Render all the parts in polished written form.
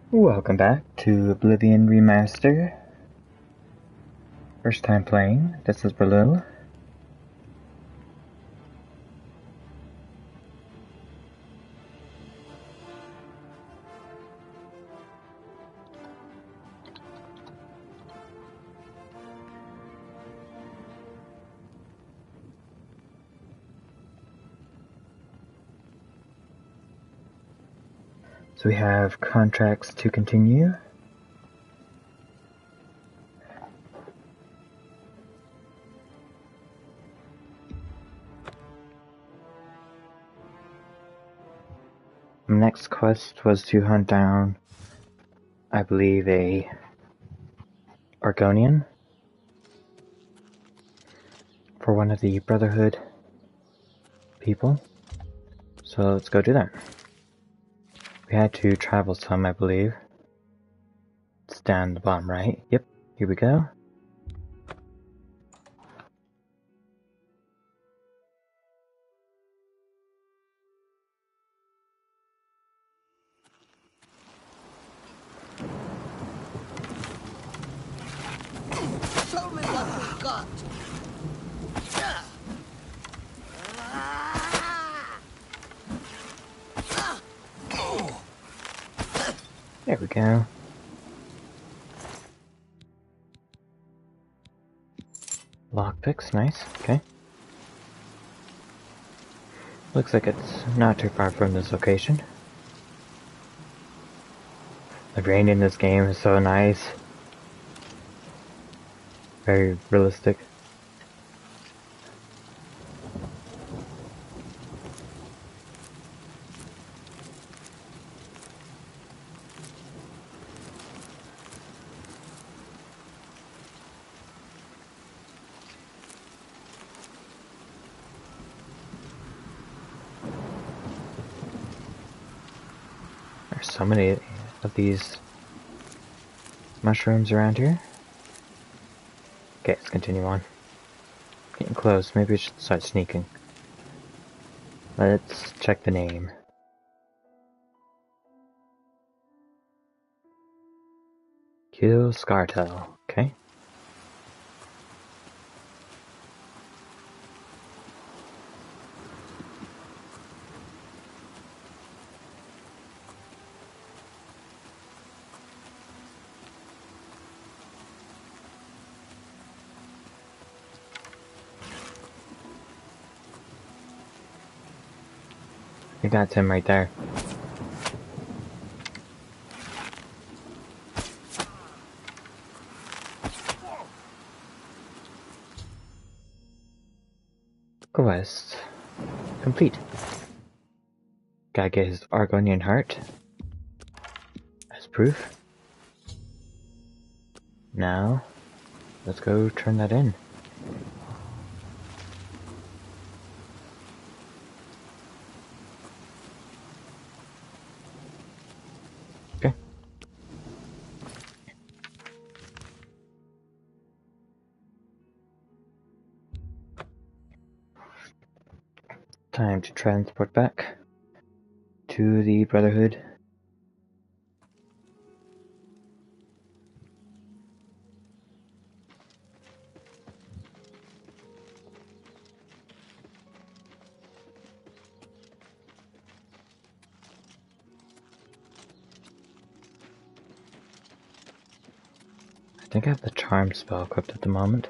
Welcome back to Oblivion Remastered. First time playing. This is Berlil. So we have contracts to continue. The next quest was to hunt down, I believe, a Argonian for one of the Brotherhood people. So let's go do that. We had to travel some, I believe. It's down the bottom right. Yep, here we go. Show me what you've got. There we go. Lockpicks, nice, okay. Looks like it's not too far from this location. The rain in this game is so nice. Very realistic. There's so many of these mushrooms around here. Okay, let's continue on. Getting close, maybe we should start sneaking. Let's check the name. Kill Scartel, okay. I think that's him right there. Quest complete. Gotta get his Argonian heart as proof. Now, let's go turn that in. Okay. Time to transport back to the Brotherhood. I think I have the charm spell equipped at the moment.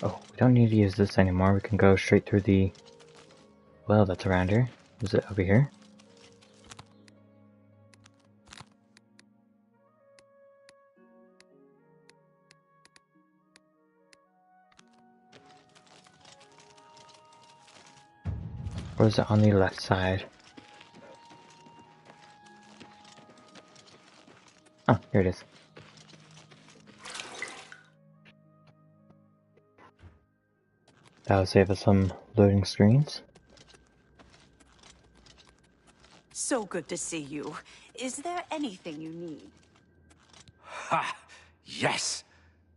Oh, we don't need to use this anymore. We can go straight through the well that's around here. Is it over here? Or is it on the left side? Oh, here it is. That'll save us some loading screens. So good to see you. Is there anything you need? Ha! Yes!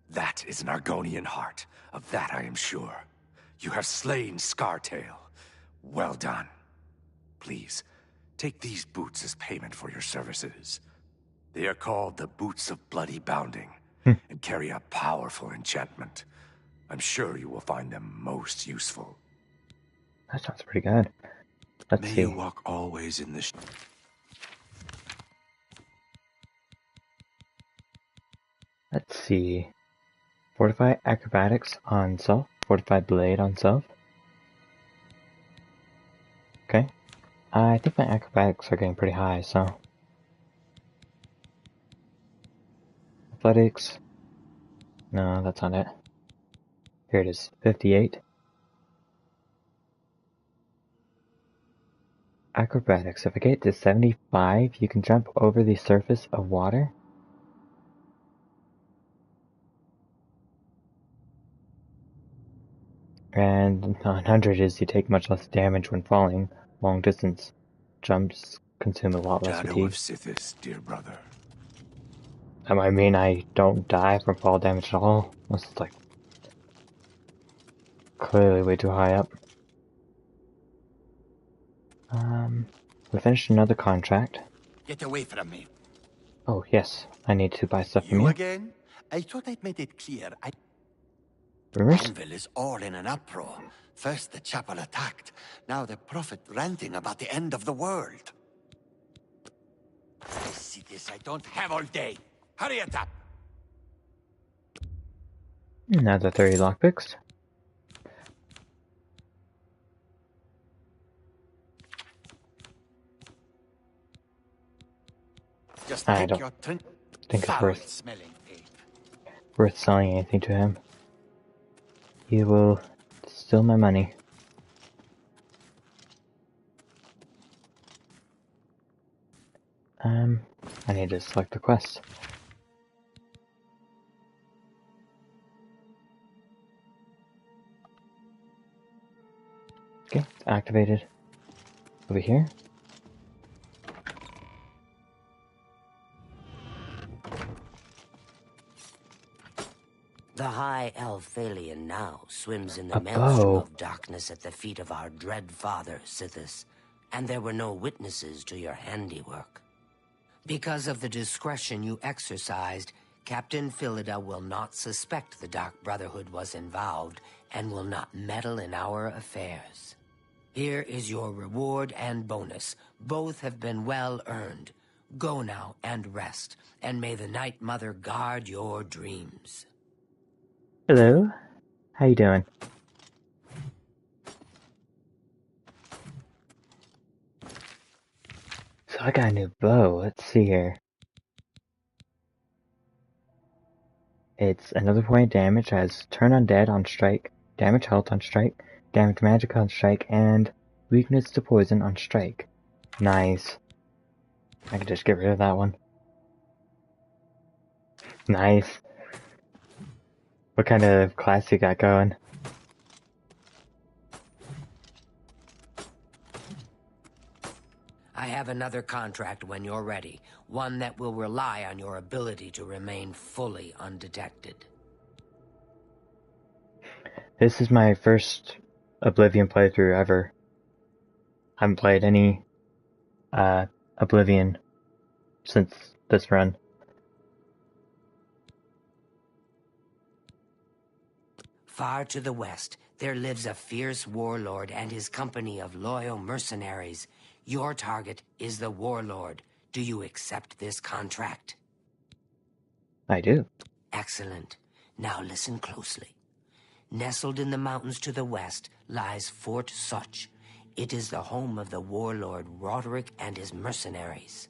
That is an Argonian heart. Of that I am sure. You have slain Scartail. Well done. Please, take these boots as payment for your services. They are called the Boots of Bloody Bounding, and carry a powerful enchantment. I'm sure you will find them most useful. That sounds pretty good. Let's May see. you walk always in the Let's see. Fortify acrobatics on self. Fortify blade on self. Okay. I think my acrobatics are getting pretty high, so. Athletics. No, that's not it. Here it is. 58. Acrobatics. If I get to 75, you can jump over the surface of water. And 100 is you take much less damage when falling. Long distance jumps consume a lot less shadow fatigue. of Sithis, dear brother. That might mean I don't die from fall damage at all. Unless it's like clearly way too high up. We finished another contract. Get away from me. Oh yes, I need to buy stuff from You you. again? I thought I'd made it clear. Rumors? Anvil is all in an uproar. First the chapel attacked, now the prophet ranting about the end of the world. I see this, I don't have all day. Hurry it up! Another 30 lockpicks. Just I take don't your think it's smelling tape. worth selling anything to him. He will steal my money. I need to select the quest. Okay, it's activated. Over here. The High Elf Thalion now swims in the A maelstrom bow. of darkness at the feet of our dread father, Sithis, and there were no witnesses to your handiwork. Because of the discretion you exercised, Captain Philida will not suspect the Dark Brotherhood was involved and will not meddle in our affairs. Here is your reward and bonus. Both have been well earned. Go now and rest, and may the Night Mother guard your dreams. Hello? How you doing? So I got a new bow. Let's see here. It's another point of damage, has turn undead on strike, damage health on strike, damage magic on strike, and weakness to poison on strike. Nice. I can just get rid of that one. Nice. What kind of class you got going? I have another contract when you're ready. One that will rely on your ability to remain fully undetected. This is my first Oblivion playthrough ever. Haven't played any Oblivion since this run. Far to the west, there lives a fierce warlord and his company of loyal mercenaries. Your target is the warlord. Do you accept this contract? I do. Excellent. Now listen closely. Nestled in the mountains to the west lies Fort Such. It is the home of the warlord Roderick and his mercenaries.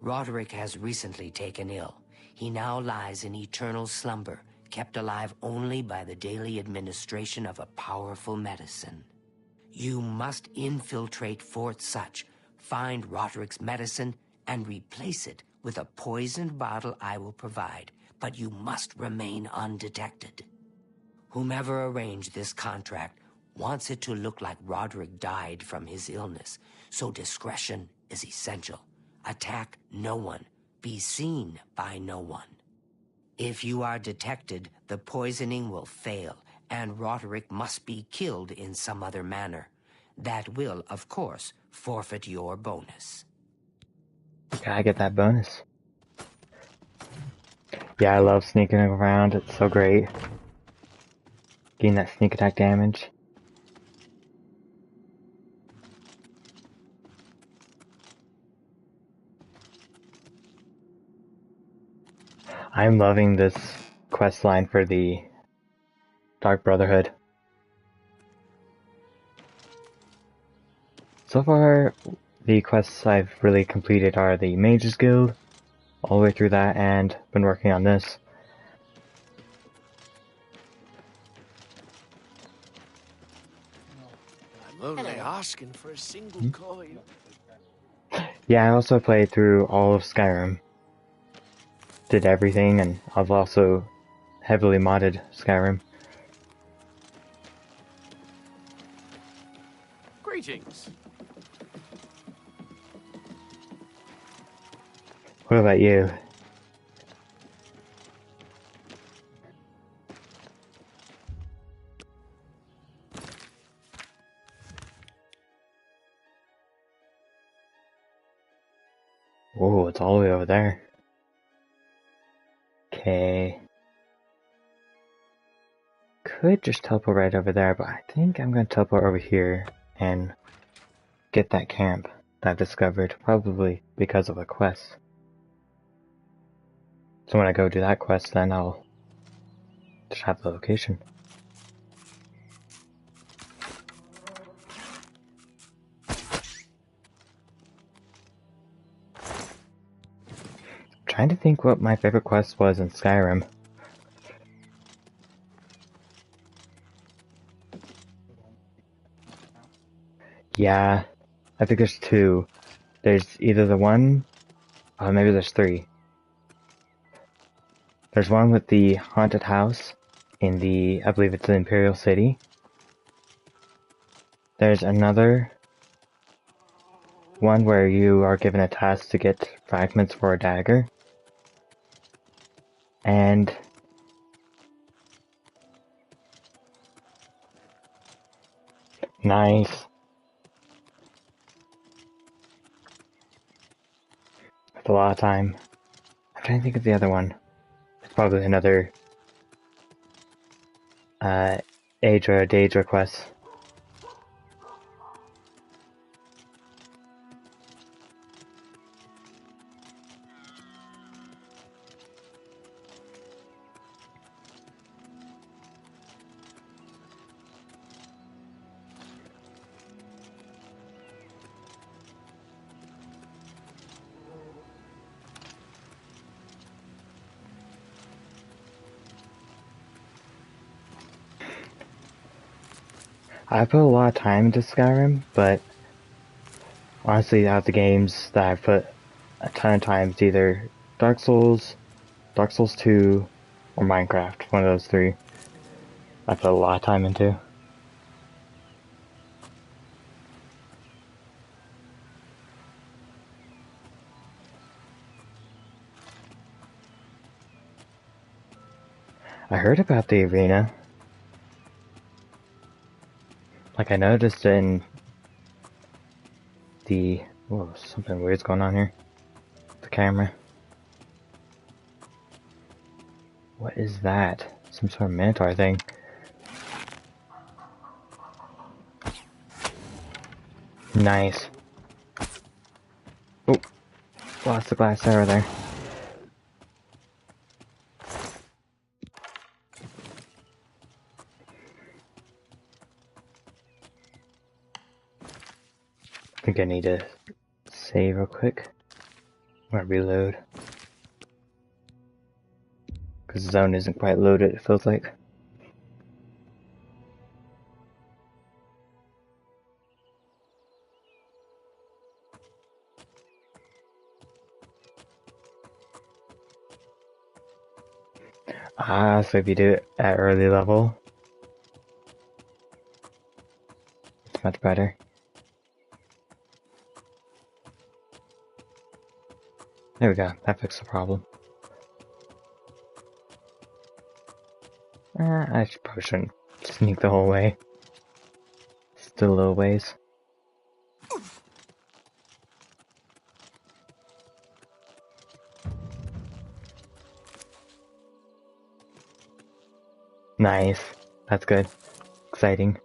Roderick has recently taken ill. He now lies in eternal slumber, kept alive only by the daily administration of a powerful medicine. You must infiltrate Fort Such, find Roderick's medicine, and replace it with a poisoned bottle I will provide, but you must remain undetected. Whomever arranged this contract wants it to look like Roderick died from his illness, so discretion is essential. Attack no one. Be seen by no one. If you are detected, the poisoning will fail, and Roderick must be killed in some other manner. That will, of course, forfeit your bonus. Gotta get that bonus. Yeah, I love sneaking around. It's so great. Getting that sneak attack damage. I'm loving this quest line for the Dark Brotherhood. So far, the quests I've really completed are the Mages Guild, all the way through that, and been working on this. I'm only asking for a single coin. Yeah, I also played through all of Skyrim. Did everything, and I've also heavily modded Skyrim. Greetings. What about you? Whoa, it's all the way over there. Okay. Could just teleport right over there, but I think I'm gonna teleport over here and get that camp that I've discovered, probably because of a quest. So when I go do that quest, then I'll just have the location. Trying to think what my favorite quest was in Skyrim. Yeah, I think there's two. There's either the one, oh maybe there's three. There's one with the haunted house in the, I believe it's the Imperial City. There's another one where you are given a task to get fragments for a dagger. And nice. That's a lot of time. I'm trying to think of the other one. It's probably another Aedra Daedra quest. I put a lot of time into Skyrim, but honestly, out of the games that I've put a ton of time, it's either Dark Souls, Dark Souls 2, or Minecraft. One of those three. I put a lot of time into. I heard about the arena. Like I noticed in the... Whoa, something weird's going on here. The camera. What is that? Some sort of minotaur thing. Nice. Oh, lost the glass arrow there. I think I need to save real quick. I'm gonna reload. Because the zone isn't quite loaded, it feels like. Ah, so if you do it at early level, it's much better. There we go, that fixed the problem. I probably shouldn't sneak the whole way. Still a little ways. Nice. That's good. Exciting.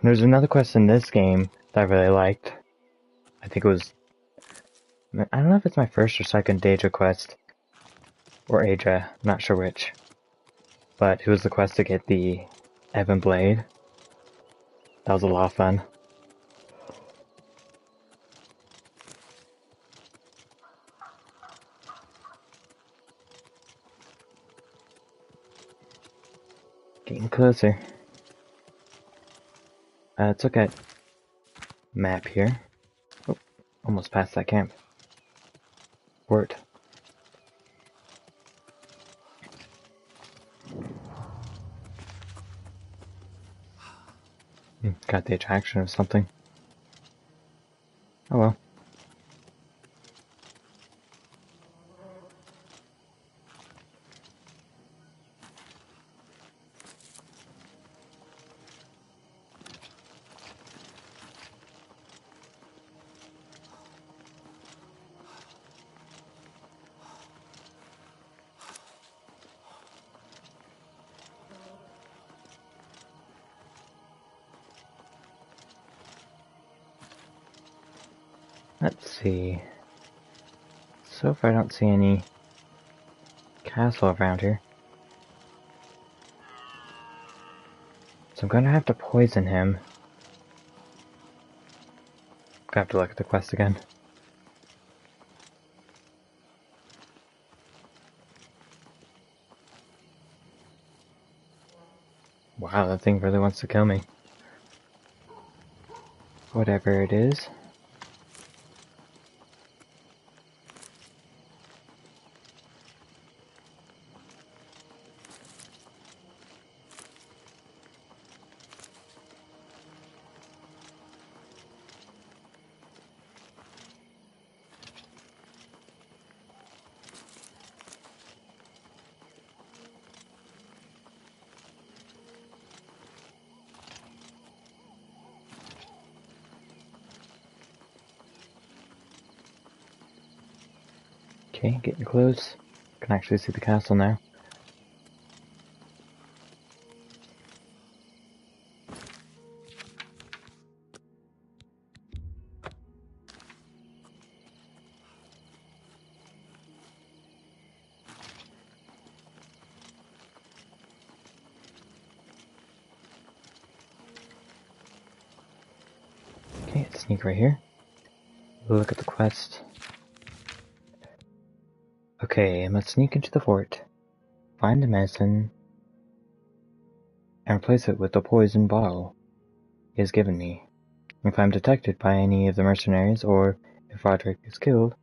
There's another quest in this game that I really liked. I think it was... I don't know if it's my first or second Daedra quest. Or Aedra, not sure which. But it was the quest to get the Ebon Blade. That was a lot of fun. Getting closer. Let's look at map here. Oh, almost past that camp. Word. Got the attraction of something. Oh well. Let's see. So far I don't see any castle around here. So I'm gonna have to poison him. Gonna have to look at the quest again. Wow, that thing really wants to kill me. Whatever it is. Okay, getting close. Can actually see the castle now. Okay, let's sneak right here. Look at the quest. Okay, I must sneak into the fort, find the medicine, and replace it with the poison bottle he has given me. If I'm detected by any of the mercenaries, or if Roderick is killed,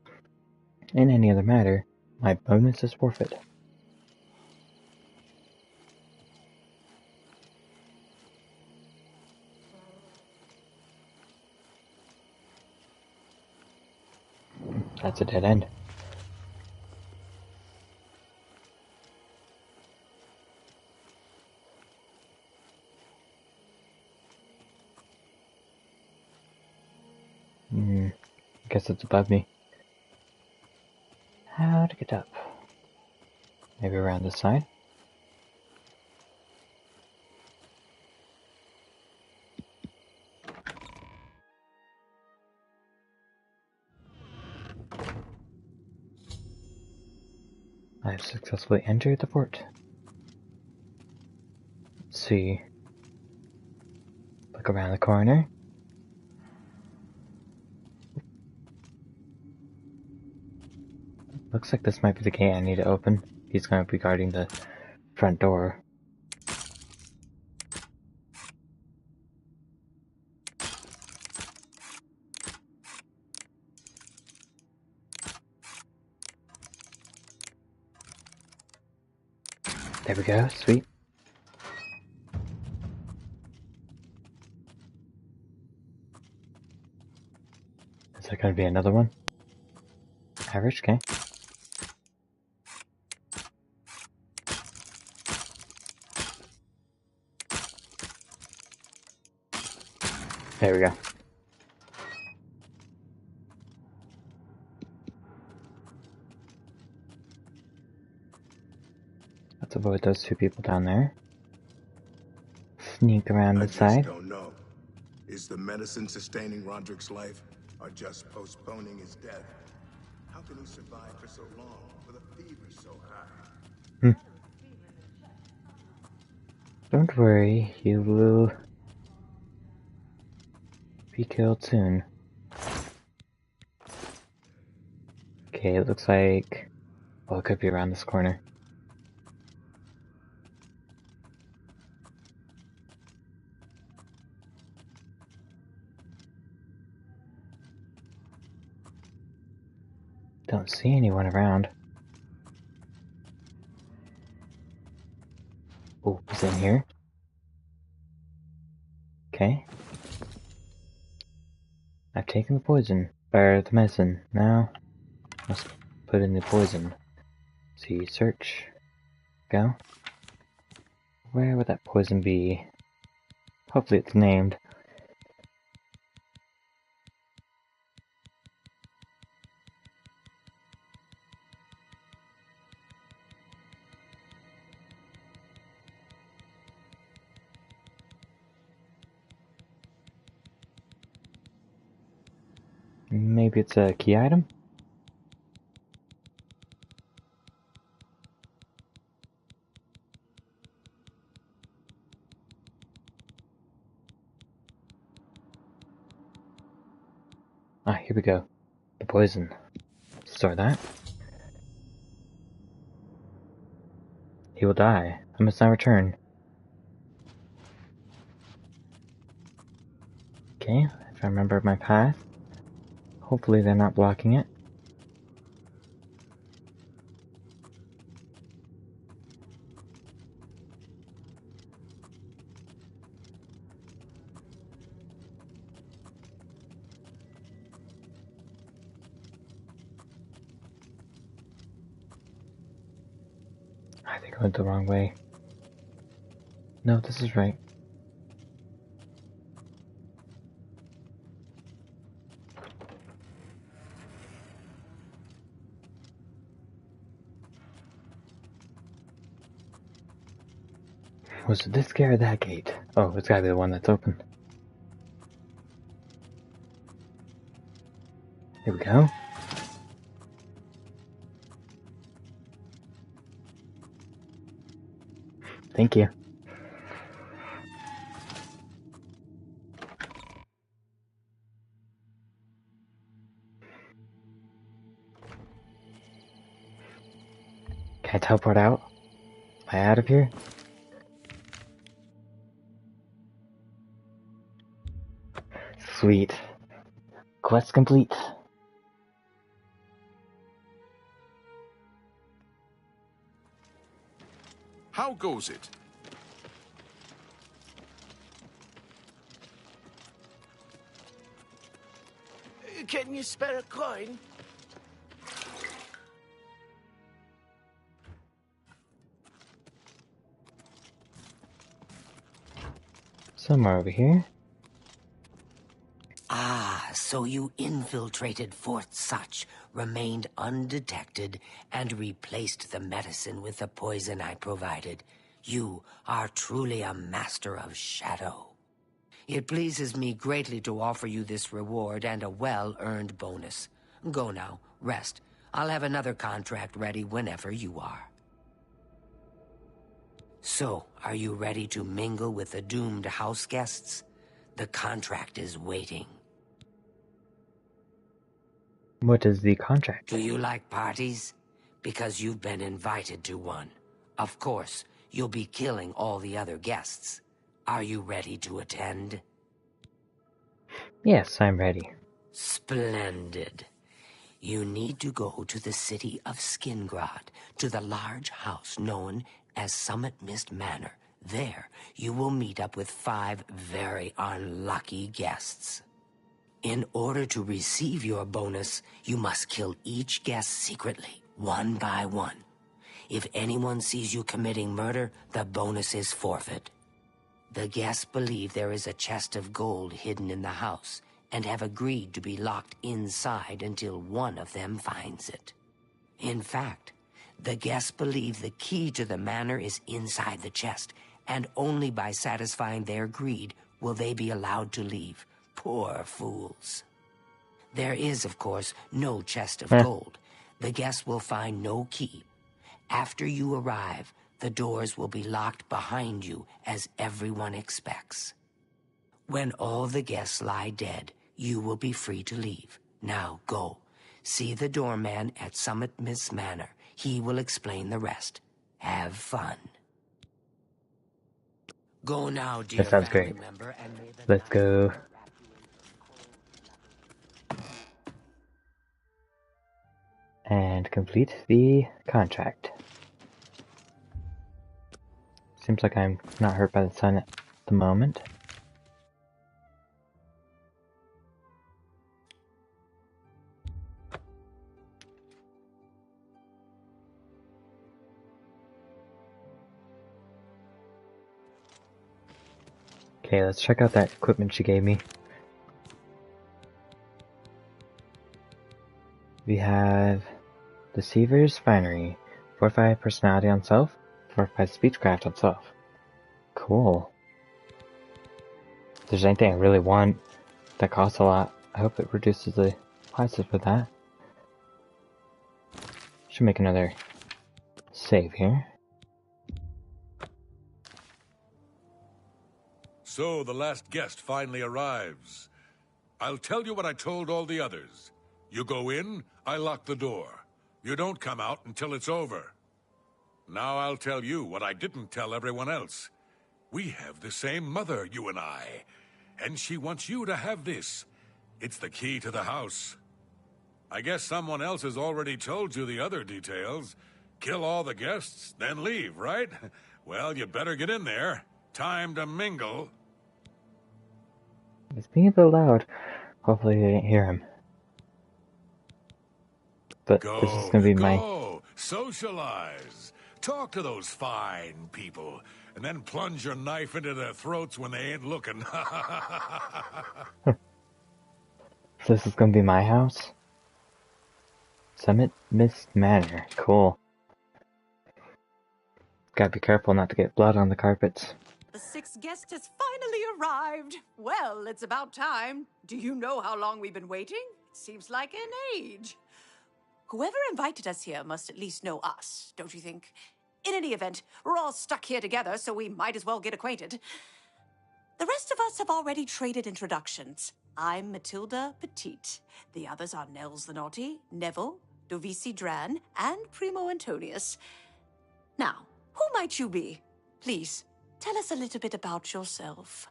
in any other matter, my bonus is forfeit. That's a dead end. I guess it's above me. How to get up? Maybe around this side? I have successfully entered the fort. Let's see. Look around the corner. Looks like this might be the gate I need to open. He's going to be guarding the front door. There we go, sweet. Is there going to be another one? Average, okay. There we go. Let's avoid those two people down there. Sneak around the side. I just don't know. Is the medicine sustaining Roderick's life, or just postponing his death? How can he survive for so long, with a fever so high? Don't worry, he will be killed soon. Okay, it looks like... well, it could be around this corner. Don't see anyone around. Oh, he's in here. Okay. I've taken the poison, or the medicine. Now, let's put in the poison. See, search. Go. Where would that poison be? Hopefully it's named. Maybe it's a key item? Ah, here we go. The poison. Store that. He will die. I must now return. Okay, if I remember my path. Hopefully they're not blocking it. I think I went the wrong way. No, this is right. Was it this gate or that gate? Oh, it's gotta be the one that's open. Here we go. Thank you. Can I teleport out? Am I out of here? Sweet. Quest complete. How goes it? Can you spare a coin? Somewhere over here. Ah, so you infiltrated Fort Such, remained undetected, and replaced the medicine with the poison I provided. You are truly a master of shadow. It pleases me greatly to offer you this reward and a well-earned bonus. Go now, rest. I'll have another contract ready whenever you are. So, are you ready to mingle with the doomed house guests? The contract is waiting. What is the contract? Do you like parties? Because you've been invited to one. Of course, you'll be killing all the other guests. Are you ready to attend? Yes, I'm ready. Splendid. You need to go to the city of Skingrad, to the large house known as Summit Mist Manor. There, you will meet up with 5 very unlucky guests. In order to receive your bonus, you must kill each guest secretly, one by one. If anyone sees you committing murder, the bonus is forfeit. The guests believe there is a chest of gold hidden in the house, and have agreed to be locked inside until one of them finds it. In fact, the guests believe the key to the manor is inside the chest, and only by satisfying their greed will they be allowed to leave. Poor fools. There is, of course, no chest of gold. The guests will find no key. After you arrive, the doors will be locked behind you, as everyone expects. When all the guests lie dead, you will be free to leave. Now go. See the doorman at Summit Miss Manor. He will explain the rest. Have fun. Go now, dear That sounds family great. member, and may the Let's go. And complete the contract. Seems like I'm not hurt by the sun at the moment. Okay, let's check out that equipment she gave me. We have Deceiver's Finery. Fortify personality on self. Fortify speechcraft on self. Cool. If there's anything I really want that costs a lot, I hope it reduces the prices for that. Should make another save here. So the last guest finally arrives. I'll tell you what I told all the others. You go in, I lock the door. You don't come out until it's over. Now I'll tell you what I didn't tell everyone else. We have the same mother, you and I. And she wants you to have this. It's the key to the house. I guess someone else has already told you the other details. Kill all the guests, then leave, right? Well, you better get in there. Time to mingle. He's being a bit loud. Hopefully they didn't hear him. But this is gonna be my... Socialize. Talk to those fine people, and then plunge your knife into their throats when they ain't looking. This is gonna be my house? Summit Miss Manor. Cool. Gotta be careful not to get blood on the carpets. The sixth guest has finally arrived. Well, it's about time. Do you know how long we've been waiting? It seems like an age. Whoever invited us here must at least know us, don't you think? In any event, we're all stuck here together, so we might as well get acquainted. The rest of us have already traded introductions. I'm Matilda Petite. The others are Nels the Naughty, Neville, Dovisi Dran, and Primo Antonius. Now, who might you be? Please, tell us a little bit about yourself.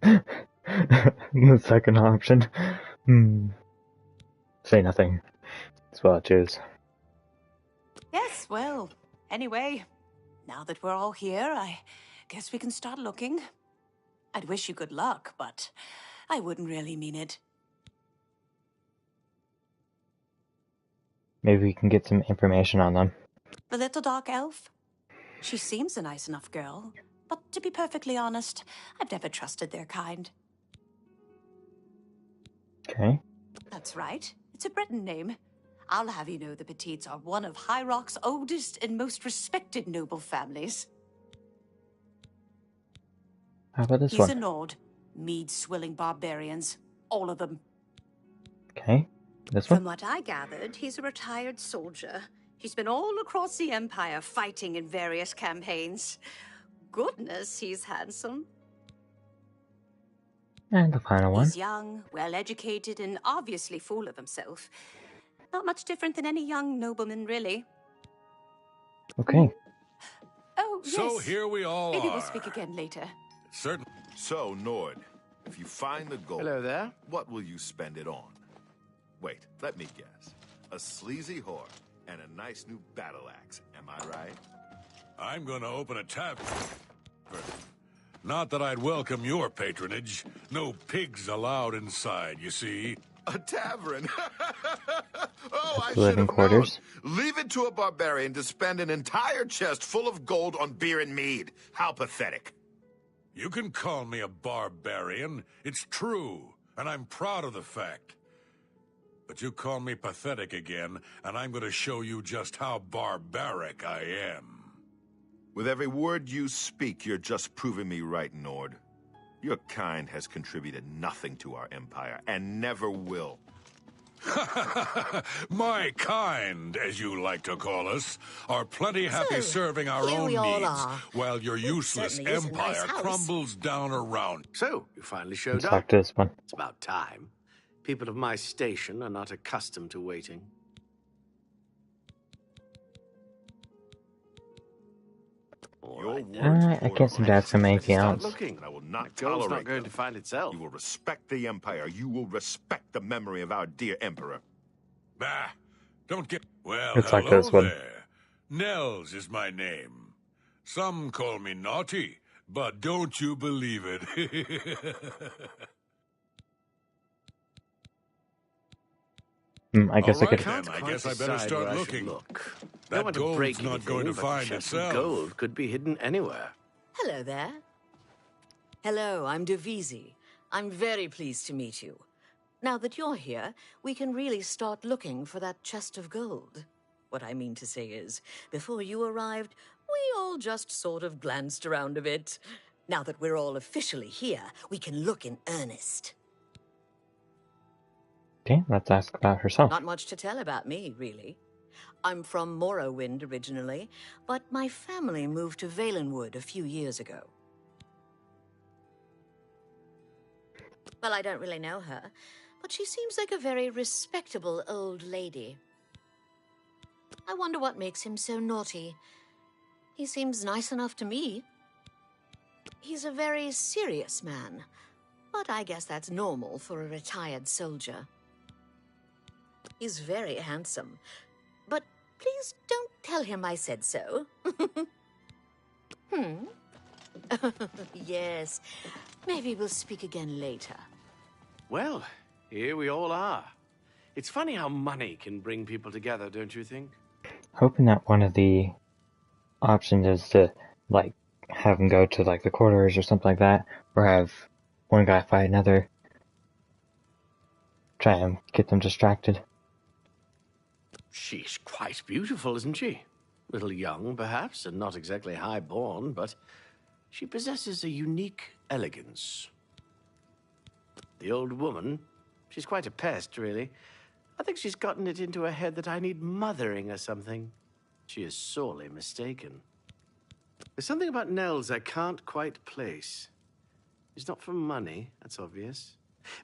The second option. Say nothing. That's what I choose. Yes, well, anyway, now that we're all here, I guess we can start looking. I'd wish you good luck, but I wouldn't really mean it. Maybe we can get some information on them. The little dark elf? She seems a nice enough girl, but to be perfectly honest, I've never trusted their kind. Okay. That's right. It's a Breton name. I'll have you know the Petites are one of High Rock's oldest and most respected noble families. How about this He's one? a Nord. Mead-swilling barbarians. All of them. Okay. This From one? what I gathered, he's a retired soldier. He's been all across the Empire fighting in various campaigns. Goodness, he's handsome. And the final one. He's young, well-educated, and obviously full of himself. Not much different than any young nobleman, really. Okay. Oh, yes. So here we all Maybe are. we'll speak again later. Certain. So, Nord, if you find the gold, Hello there. what will you spend it on? Wait, let me guess. A sleazy whore and a nice new battle axe, am I right? I'm gonna open a tavern. Not that I'd welcome your patronage. No pigs allowed inside, you see. A tavern. Oh, I The should living have quarters. known. Leave it to a barbarian to spend an entire chest full of gold on beer and mead. How pathetic. You can call me a barbarian. It's true, and I'm proud of the fact. But you call me pathetic again, and I'm going to show you just how barbaric I am. With every word you speak, you're just proving me right, Nord. Your kind has contributed nothing to our empire, and never will. My kind, as you like to call us, are plenty happy serving our here own we all needs, are. while your useless certainly is a nice empire house. crumbles down around. So, you finally showed Let's up. talk to this one. It's about time. People of my station are not accustomed to waiting. All Your right, words I before can't seem to mine. ask him anything start else. looking. I will The not gold's tolerate not going them. to find itself. You will respect the empire. You will respect the memory of our dear emperor. Bah, don't get... Well, Let's talk to hello this one. there. Nels is my name. Some call me naughty, but don't you believe it. I guess All I could. right, Can't then. I quite guess I better decide start where I should looking. look. That Don't want to break gold's not anything, going to but find a chest itself. of gold could be hidden anywhere. Hello there. Hello, I'm Devisi. I'm very pleased to meet you. Now that you're here, we can really start looking for that chest of gold. What I mean to say is, before you arrived, we all just sort of glanced around a bit. Now that we're all officially here, we can look in earnest. Okay, let's ask about herself. Not much to tell about me, really. I'm from Morrowind originally, but my family moved to Valenwood a few years ago. Well, I don't really know her, but she seems like a very respectable old lady. I wonder what makes him so naughty. He seems nice enough to me. He's a very serious man, but I guess that's normal for a retired soldier. He's very handsome, but please don't tell him I said so. Yes, maybe we'll speak again later. Well, here we all are. It's funny how money can bring people together, don't you think? Hoping that one of the options is to, like, have them go to, like, the quarters or something like that, or have one guy fight another. Try and get them distracted. She's quite beautiful, isn't she? A little young, perhaps, and not exactly high-born, but she possesses a unique elegance. The old woman, she's quite a pest, really. I think she's gotten it into her head that I need mothering or something. She is sorely mistaken. There's something about Nels I can't quite place. He's not for money, that's obvious.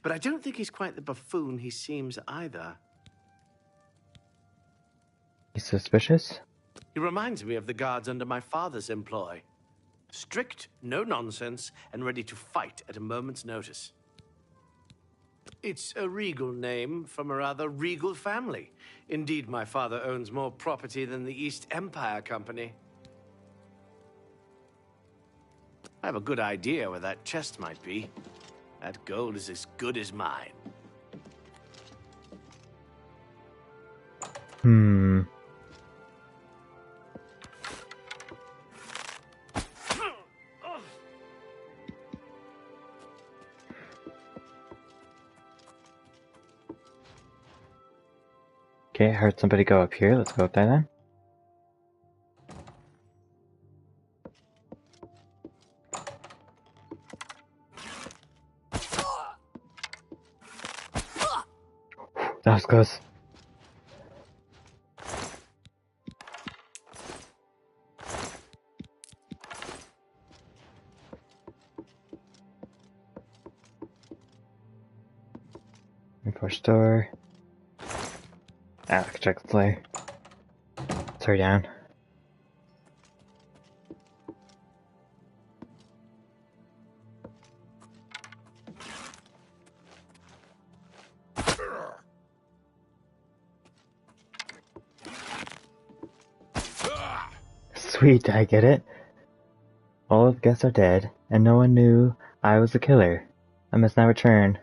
But I don't think he's quite the buffoon he seems either. He's suspicious? He reminds me of the guards under my father's employ. Strict, no nonsense, and ready to fight at a moment's notice. It's a regal name from a rather regal family. Indeed, my father owns more property than the East Empire Company. I have a good idea where that chest might be. That gold is as good as mine. Okay, I heard somebody go up here. Let's go up there then. That was close. Push door. Ah, I can check the player. Let's hurry down. Sweet, I get it. All of the guests are dead, and no one knew I was the killer. I must now return.